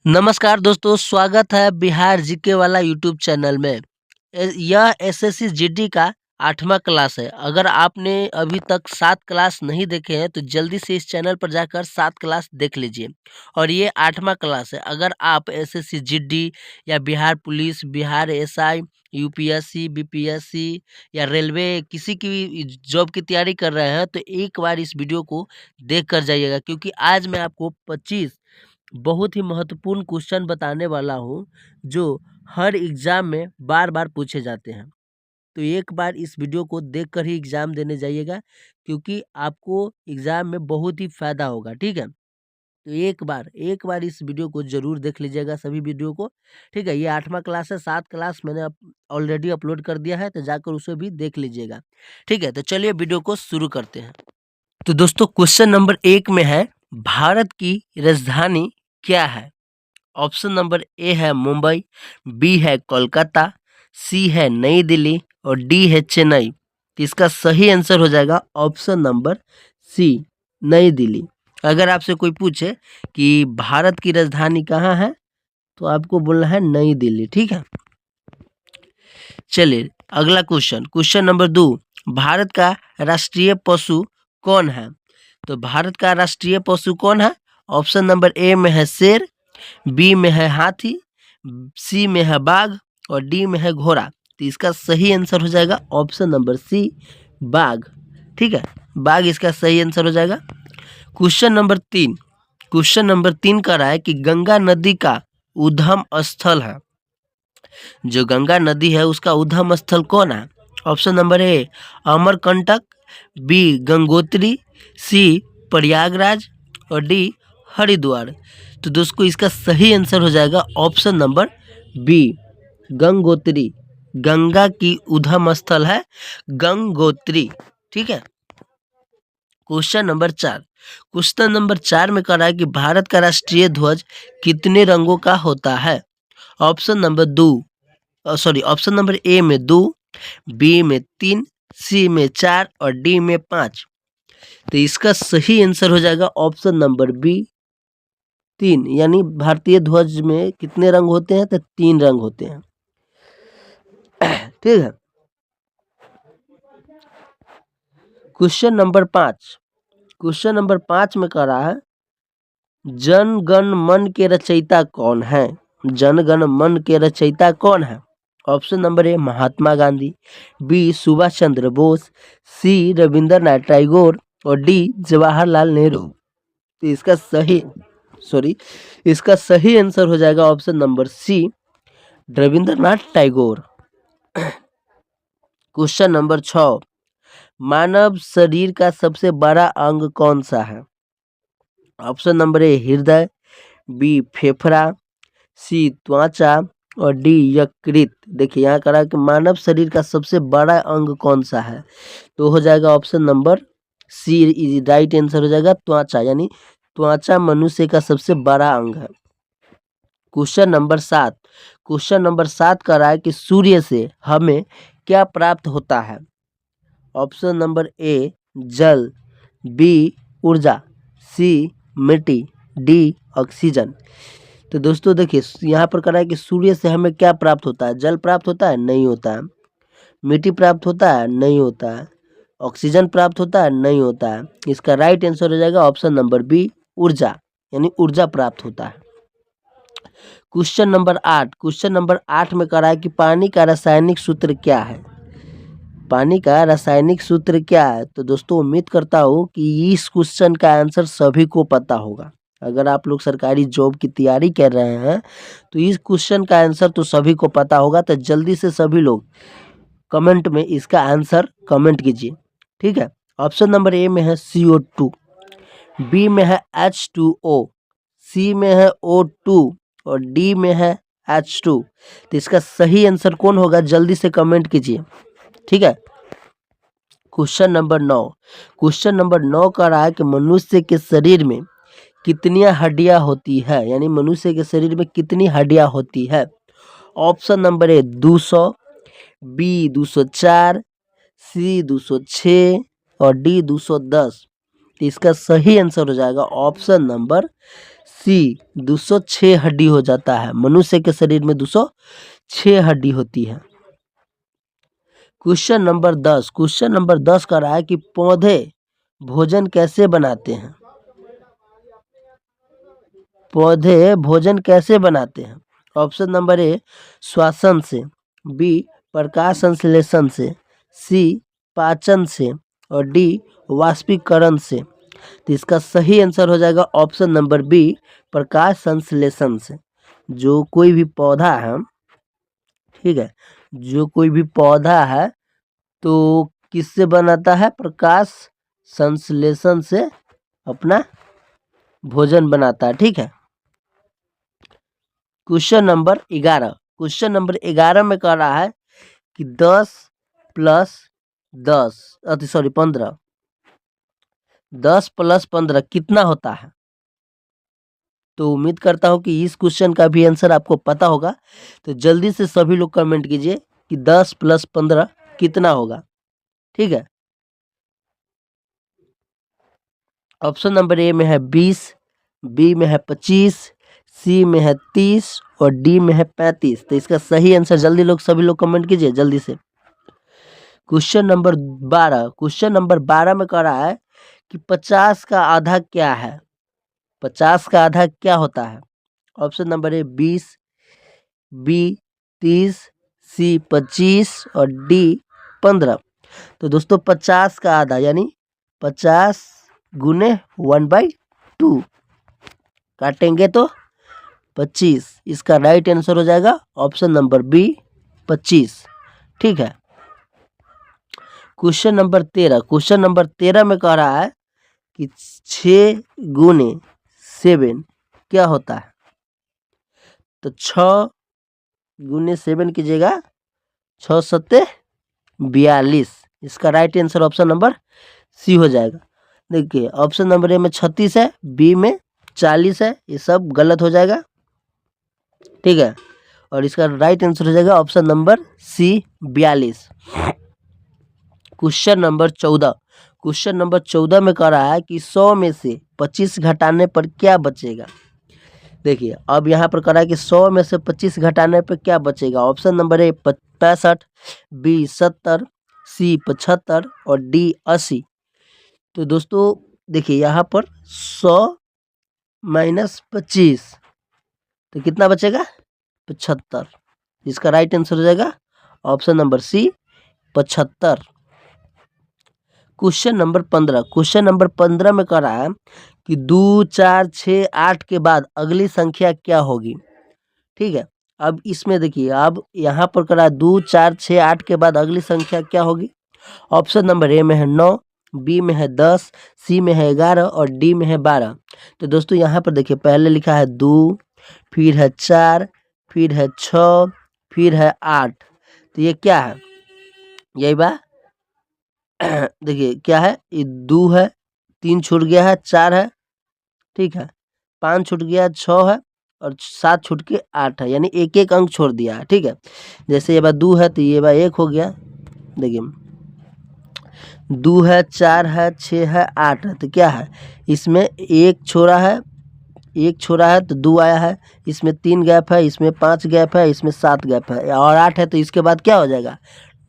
नमस्कार दोस्तों, स्वागत है बिहार जीके वाला यूट्यूब चैनल में। यह एसएससी जीडी का 8वां क्लास है। अगर आपने अभी तक 7 क्लास नहीं देखे हैं तो जल्दी से इस चैनल पर जाकर 7 क्लास देख लीजिए। और ये 8वां क्लास है। अगर आप एसएससी जीडी या Bihar police, Bihar SI, UPSC, BPSC या रेलवे किसी की भी जॉब की तैयारी कर रहे हैं तो एक बार इस वीडियो को देख कर जाइएगा, क्योंकि आज मैं आपको 25 बहुत ही महत्वपूर्ण क्वेश्चन बताने वाला हूँ जो हर एग्जाम में बार बार पूछे जाते हैं। तो एक बार इस वीडियो को देखकर ही एग्जाम देने जाइएगा, क्योंकि आपको एग्जाम में बहुत ही फायदा होगा। ठीक है, तो एक बार इस वीडियो को जरूर देख लीजिएगा, सभी वीडियो को। ठीक है, ये 8वां क्लास है। 7 क्लास मैंने ऑलरेडी अपलोड कर दिया है, तो जाकर उसे भी देख लीजिएगा। ठीक है, तो चलिए वीडियो को शुरू करते हैं। तो दोस्तों, क्वेश्चन नंबर 1 में है, भारत की राजधानी क्या है? ऑप्शन नंबर ए है मुंबई, बी है कोलकाता, सी है नई दिल्ली और डी है चेन्नई। तो इसका सही आंसर हो जाएगा ऑप्शन नंबर सी, नई दिल्ली। अगर आपसे कोई पूछे कि भारत की राजधानी कहाँ है, तो आपको बोलना है नई दिल्ली। ठीक है, चलिए अगला क्वेश्चन नंबर 2, भारत का राष्ट्रीय पशु कौन है? तो भारत का राष्ट्रीय पशु कौन है? ऑप्शन नंबर ए में है शेर, बी में है हाथी, सी में है बाघ और डी में है घोड़ा। तो इसका सही आंसर हो जाएगा ऑप्शन नंबर सी, बाघ। ठीक है, बाघ इसका सही आंसर हो जाएगा। क्वेश्चन नंबर 3 कह रहा है कि गंगा नदी का उद्गम स्थल है। जो गंगा नदी है उसका उद्गम स्थल कौन है? Option number A Amarkantak, B Gangotri, C Prayagraj और डी हरिद्वार। तो दोस्तों, इसका सही आंसर हो जाएगा option number B, Gangotri. Ganga की उद्गम स्थल है गंगोत्री। ठीक है, क्वेश्चन नंबर 4 में कह रहा है कि भारत का राष्ट्रीय ध्वज कितने रंगों का होता है? ऑप्शन नंबर ए में 2, बी में 3, सी में 4 और डी में 5। तो इसका सही आंसर हो जाएगा ऑप्शन नंबर बी, 3। यानी भारतीय ध्वज में कितने रंग होते हैं? तो 3 रंग होते हैं। ठीक है, क्वेश्चन नंबर 5 में कह रहा है, जन गण मन के रचयिता कौन है? जन गण मन के रचयिता कौन है? Option number A Mahatma Gandhi, B Subhash Chandra Bose, C Rabindranath Tagore और डी जवाहरलाल नेहरू। तो इसका सही आंसर हो जाएगा option number C, Rabindranath Tagore. Question number 6, मानव शरीर का सबसे बड़ा अंग कौन सा है? ऑप्शन नंबर ए हृदय, बी फेफड़ा, सी त्वचा और डी यकृत। देखिए यहाँ कह रहा है कि मानव शरीर का सबसे बड़ा अंग कौन सा है, तो हो जाएगा option number C, is right answer हो जाएगा त्वचा। यानी त्वचा मनुष्य का सबसे बड़ा अंग है। क्वेश्चन नंबर 7 कह रहा है कि सूर्य से हमें क्या प्राप्त होता है? ऑप्शन नंबर ए जल, बी ऊर्जा, सी मिट्टी, डी ऑक्सीजन। तो दोस्तों देखिए, यहाँ पर कह रहा है कि सूर्य से हमें क्या प्राप्त होता है? जल प्राप्त होता है? नहीं होता है। मिट्टी प्राप्त होता है? नहीं होता है। ऑक्सीजन प्राप्त होता है? नहीं होता है। इसका राइट आंसर हो जाएगा ऑप्शन नंबर बी, ऊर्जा। यानी ऊर्जा प्राप्त होता है। क्वेश्चन नंबर 8 में कह रहा है कि पानी का रासायनिक सूत्र क्या है? पानी का रासायनिक सूत्र क्या है? तो दोस्तों, उम्मीद करता हूँ कि इस क्वेश्चन का आंसर सभी को पता होगा। अगर आप लोग सरकारी जॉब की तैयारी कर रहे हैं तो इस क्वेश्चन का आंसर तो सभी को पता होगा। तो जल्दी से सभी लोग कमेंट में इसका आंसर कमेंट कीजिए। ठीक है, ऑप्शन नंबर ए में है CO2, बी में है H2O, सी में है O2 और डी में है H2। तो इसका सही आंसर कौन होगा? जल्दी से कमेंट कीजिए। ठीक है, क्वेश्चन नंबर 9 कह रहा है कि मनुष्य के शरीर में कितनी हड्डियां होती है? यानी मनुष्य के शरीर में कितनी हड्डियां होती है? ऑप्शन नंबर ए 200, बी 204, सी 206 और डी 210। तो इसका सही आंसर हो जाएगा ऑप्शन नंबर सी 206 हड्डी हो जाता है। मनुष्य के शरीर में 206 हड्डी होती है। क्वेश्चन नंबर 10, क्वेश्चन नंबर 10 का रहा है कि पौधे भोजन कैसे बनाते हैं। पौधे भोजन कैसे बनाते हैं। ऑप्शन नंबर ए श्वसन से, बी प्रकाश संश्लेषण से, सी पाचन से और डी वाष्पीकरण से। तो इसका सही आंसर हो जाएगा ऑप्शन नंबर बी प्रकाश संश्लेषण से। जो कोई भी पौधा है, ठीक है, जो कोई भी पौधा है तो किससे बनाता है, प्रकाश संश्लेषण से अपना भोजन बनाता है। ठीक है। क्वेश्चन नंबर 11, क्वेश्चन नंबर 11 में कह रहा है कि 10 प्लस 10 सॉरी 15, 10 प्लस 15 कितना होता है। तो उम्मीद करता हूं कि इस क्वेश्चन का भी आंसर आपको पता होगा। तो जल्दी से सभी लोग कमेंट कीजिए कि 10 प्लस 15 कितना होगा। ठीक है। ऑप्शन नंबर ए में है 20, बी में है 25, सी में है 30 और डी में है 35। तो इसका सही आंसर जल्दी लोग सभी लोग कमेंट कीजिए जल्दी से। क्वेश्चन नंबर 12, क्वेश्चन नंबर 12 में कह रहा है कि 50 का आधा क्या है। 50 का आधा क्या होता है। ऑप्शन नंबर ए 20, बी 30, सी 25 और डी 15। तो दोस्तों 50 का आधा यानी 50 गुने 1/2 काटेंगे तो 25। इसका राइट आंसर हो जाएगा ऑप्शन नंबर बी 25। ठीक है। क्वेश्चन नंबर 13, क्वेश्चन नंबर 13 में कह रहा है कि 6 गुने 7 क्या होता है। तो 6 गुने 7 कीजिएगा 6 सत्ते 42। इसका right answer option number C हो जाएगा। देखिए ऑप्शन नंबर ए में 36 है, बी में 40 है, ये सब गलत हो जाएगा। ठीक है। और इसका राइट आंसर हो जाएगा option number C 42। Question number 14, question number 14 में कह रहा है कि 100 में से 25 घटाने पर क्या बचेगा। देखिए अब यहाँ पर कह रहा है कि 100 में से 25 घटाने पर क्या बचेगा। ऑप्शन नंबर ए 65, बी 70, सी 75 और डी 80। तो दोस्तों देखिए यहाँ पर 100 माइनस 25 तो कितना बचेगा 75। इसका राइट आंसर हो जाएगा option number C 75। Question number 15, question number 15 में कह रहा है कि 2 4 6 8 के बाद अगली संख्या क्या होगी। ठीक है। अब इसमें देखिए अब यहाँ पर कह रहा है 2 4 6 8 के बाद अगली संख्या क्या होगी। ऑप्शन नंबर ए में है 9, बी में है 10, सी में है 11 और डी में है 12। तो दोस्तों यहाँ पर देखिए पहले लिखा है 2, फिर है 4, फिर है 6, फिर है 8। तो ये क्या है, यही बात देखिए क्या है, ये 2 है, 3 छूट गया है, 4 है, ठीक है, 5 छूट गया, 6 है और 7 छूट के 8 है, यानी एक एक अंक छोड़ दिया है। ठीक है। जैसे ये बार 2 है तो ये बार 1 हो गया। देखिए 2 है, 4 है, 6 है, 8 है, तो क्या है इसमें एक छोड़ा है, एक छोड़ा है तो 2 आया है, इसमें 3 गैप है, इसमें 5 गैप है, इसमें 7 गैप है और 8 है, तो इसके बाद क्या हो जाएगा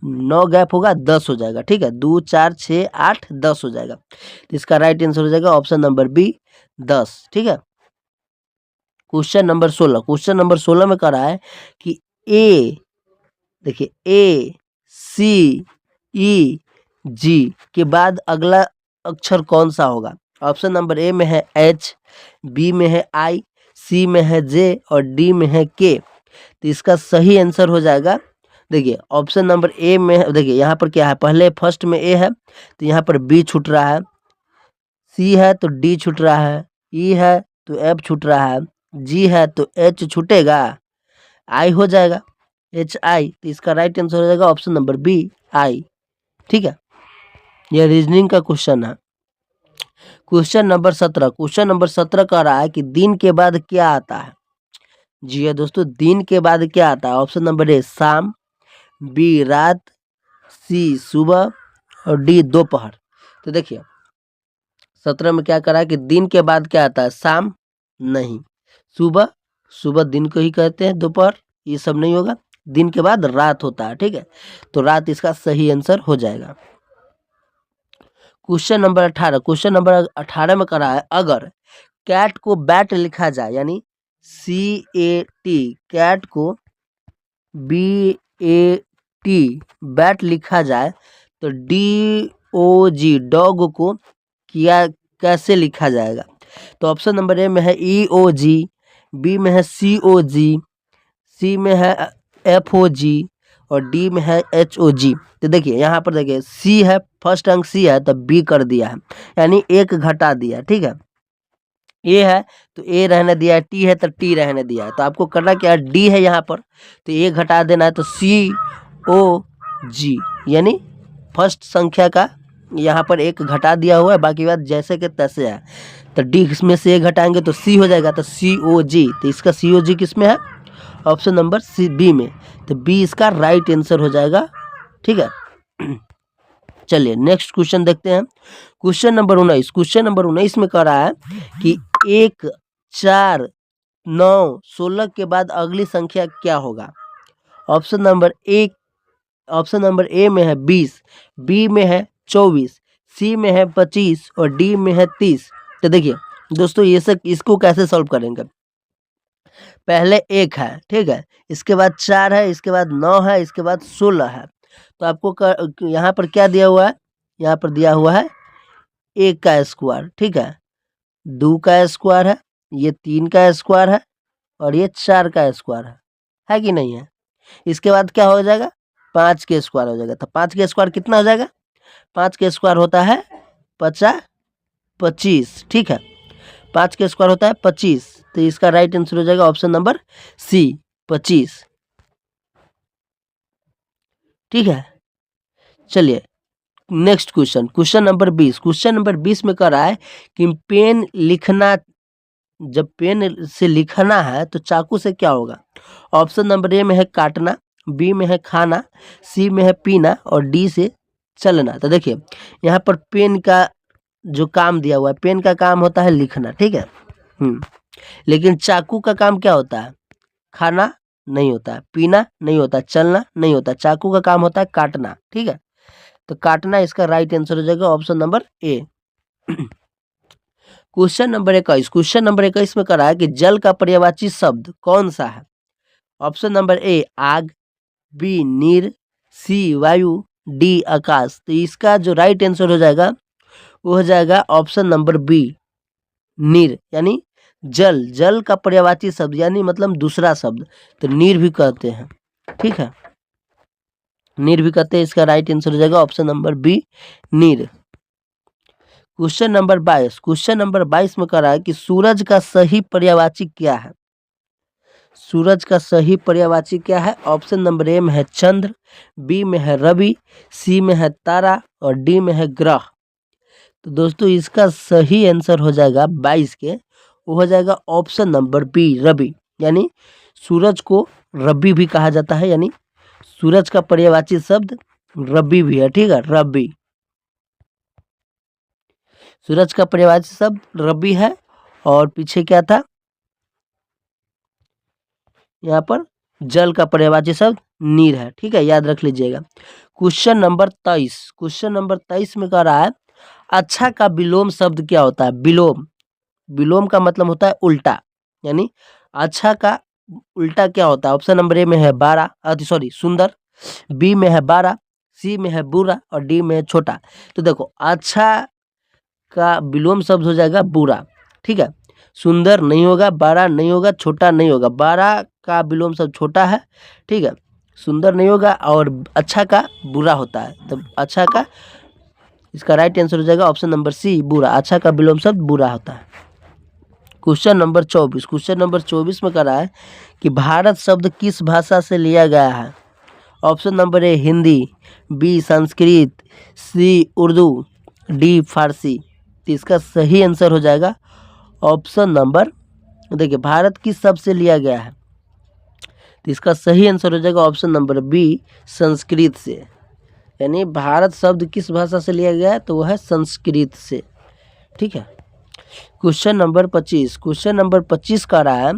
9 गैप होगा 10 हो जाएगा। ठीक है। 2 4 6 8 10 हो जाएगा। तो इसका राइट आंसर हो जाएगा ऑप्शन नंबर बी 10। ठीक है। क्वेश्चन नंबर 16, क्वेश्चन नंबर 16 में कह रहा है कि ए, देखिए ए सी ई जी के बाद अगला अक्षर कौन सा होगा। ऑप्शन नंबर ए में है एच, बी में है आई, सी में है जे और डी में है के। तो इसका सही आंसर हो जाएगा, देखिए ऑप्शन नंबर ए में, देखिए यहाँ पर क्या है, पहले फर्स्ट में ए है तो यहाँ पर बी छूट रहा है, सी है तो डी छूट रहा है, ई है तो एफ छूट रहा है, जी है तो एच छूटेगा, आई हो जाएगा एच आई। तो इसका राइट आंसर हो जाएगा ऑप्शन नंबर बी आई। ठीक है। यह रीजनिंग का क्वेश्चन है। क्वेश्चन नंबर 17, क्वेश्चन नंबर 17 कह रहा है कि दिन के बाद क्या आता है। जी है दोस्तों, दिन के बाद क्या आता है। ऑप्शन नंबर ए शाम, बी रात, सी सुबह और डी दोपहर। तो देखिए 17 में क्या करा है कि दिन के बाद क्या आता है शाम, नहीं। सुबह, सुबह दिन को ही कहते हैं, दोपहर ये सब नहीं होगा, दिन के बाद रात होता है, ठीक है, तो रात इसका सही आंसर हो जाएगा। क्वेश्चन नंबर 18, क्वेश्चन नंबर 18 में करा है, अगर कैट को बैट लिखा जाए, यानी CAT, कैट को BAT बैट लिखा जाए, तो DOG डॉग को क्या कैसे लिखा जाएगा? तो ऑप्शन नंबर ए में है EOG, बी में है COG, सी में है FOG और डी में है HOG। तो देखिए यहाँ पर देखिए सी है, फर्स्ट अंक सी है तो बी कर दिया है, यानी एक घटा दिया, ठीक है। ए है तो ए रहने दिया है, टी है तो टी रहने दिया है, तो आपको करना क्या है, डी है यहाँ पर तो ए घटा देना है, तो COG, यानी फर्स्ट संख्या का यहाँ पर एक घटा दिया हुआ है, बाकी बात जैसे के तैसे है। तो डी में से एक घटाएंगे तो सी हो जाएगा, तो COG, तो इसका COG किस में है? ऑप्शन नंबर सी, बी में, तो बी इसका राइट आंसर हो जाएगा, ठीक है। चलिए नेक्स्ट क्वेश्चन देखते हैं। क्वेश्चन नंबर 19, क्वेश्चन नंबर 19 में कह रहा है कि 1, 4, 9, 16 के बाद अगली संख्या क्या होगा? ऑप्शन नंबर ए में है 20, बी में है 24, सी में है 25 और डी में है 30। तो देखिए दोस्तों ये सब इसको कैसे सॉल्व करेंगे, पहले 1 है, ठीक है, इसके बाद 4 है, इसके बाद 9 है, इसके बाद 16 है, तो आपको यहाँ पर क्या दिया हुआ है, यहाँ पर दिया हुआ है 1 का स्क्वायर, ठीक है, 2 का स्क्वायर है, ये 3 का स्क्वायर है और ये 4 का स्क्वायर है कि नहीं है? इसके बाद क्या हो जाएगा, 5 के स्क्वायर हो जाएगा, तो 5 के स्क्वायर कितना हो जाएगा, 5 के स्क्वायर होता है 25, ठीक है, 5 के स्क्वायर होता है 25, तो इसका राइट आंसर हो जाएगा ऑप्शन नंबर सी, 25, ठीक है। चलिए next question, question number 20, question number 20 में कह रहा है कि पेन लिखना, जब पेन से लिखना है तो चाकू से क्या होगा? ऑप्शन नंबर ए में है काटना, बी में है खाना, सी में है पीना और डी से चलना। तो देखिए यहाँ पर पेन का जो काम दिया हुआ है, पेन का काम होता है लिखना, ठीक है, लेकिन चाकू का काम क्या होता है, खाना नहीं होता है, पीना नहीं होता, चलना नहीं होता, चाकू का काम होता है काटना, ठीक है, तो काटना इसका राइट आंसर हो जाएगा ऑप्शन नंबर ए। क्वेश्चन नंबर 21, क्वेश्चन नंबर 21 में कह रहा है कि जल का पर्यायवाची शब्द कौन सा है? ऑप्शन नंबर ए आग, बी नीर, सी वायु, डी आकाश। तो इसका जो राइट आंसर हो जाएगा वो हो जाएगा ऑप्शन नंबर बी नीर, यानी जल, जल का पर्यायवाची शब्द यानी मतलब दूसरा शब्द, तो नीर भी कहते हैं, ठीक है, नीर भी कहते हैं, इसका राइट आंसर हो जाएगा ऑप्शन नंबर बी नीर। क्वेश्चन नंबर 22, क्वेश्चन नंबर 22 में कह रहा है कि सूरज का सही पर्यायवाची क्या है? सूरज का सही पर्यायवाची क्या है? ऑप्शन नंबर ए में है चंद्र, बी में है रवि, सी में है तारा और डी में है ग्रह। तो दोस्तों इसका सही आंसर हो जाएगा 22 के, वो हो जाएगा ऑप्शन नंबर बी रवि, यानी सूरज को रवि भी कहा जाता है, यानी सूरज का पर्यायवाची शब्द रवि भी है, ठीक है, रवि, सूरज का पर्यायवाची शब्द रवि है और पीछे क्या था, यहाँ पर जल का पर्यायवाची शब्द नीर है, ठीक है, याद रख लीजिएगा। क्वेश्चन नंबर 23, क्वेश्चन नंबर 23 में कह रहा है अच्छा का विलोम शब्द क्या होता है? विलोम, विलोम का मतलब होता है उल्टा, यानी अच्छा का उल्टा क्या होता है? ऑप्शन नंबर ए में है 12, सुंदर, बी में है 12, सी में है बुरा और डी में है छोटा। तो देखो अच्छा का विलोम शब्द हो जाएगा बुरा, ठीक है, सुंदर नहीं होगा, 12 नहीं होगा, छोटा नहीं होगा, 12 का विलोम शब्द छोटा है, ठीक है, सुंदर नहीं होगा और अच्छा का बुरा होता है, तो अच्छा का, इसका राइट आंसर हो जाएगा ऑप्शन नंबर सी बुरा, अच्छा का विलोम शब्द बुरा होता है। क्वेश्चन नंबर 24, क्वेश्चन नंबर 24 में कह रहा है कि भारत शब्द किस भाषा से लिया गया है? Option number A Hindi, B Sanskrit, C Urdu, D Farsi. तो इसका सही आंसर हो जाएगा ऑप्शन नंबर, देखिए भारत किस शब्द से लिया गया है, तो इसका सही आंसर हो जाएगा ऑप्शन नंबर बी संस्कृत से, यानी भारत शब्द किस भाषा से लिया गया है, तो वह है संस्कृत से, ठीक है। क्वेश्चन नंबर 25 कह रहा है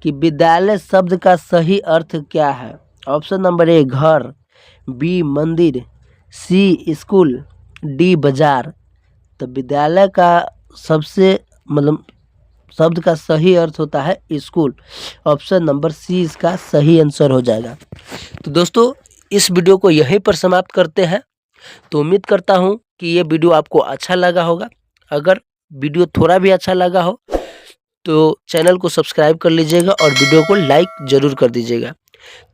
कि विद्यालय शब्द का सही अर्थ क्या है। ऑप्शन नंबर ए घर, बी मंदिर, सी स्कूल, डी बाजार। तो विद्यालय का सबसे मतलब शब्द का सही अर्थ होता है स्कूल। ऑप्शन नंबर सी इसका सही आंसर हो जाएगा। तो दोस्तों इस वीडियो को यहीं पर समाप्त करते हैं। तो उम्मीद करता हूँ कि ये वीडियो आपको अच्छा लगा होगा। अगर वीडियो थोड़ा भी अच्छा लगा हो तो चैनल को सब्सक्राइब कर लीजिएगा और वीडियो को लाइक ज़रूर कर दीजिएगा।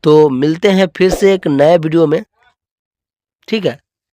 तो मिलते हैं फिर से एक नए वीडियो में, ठीक है।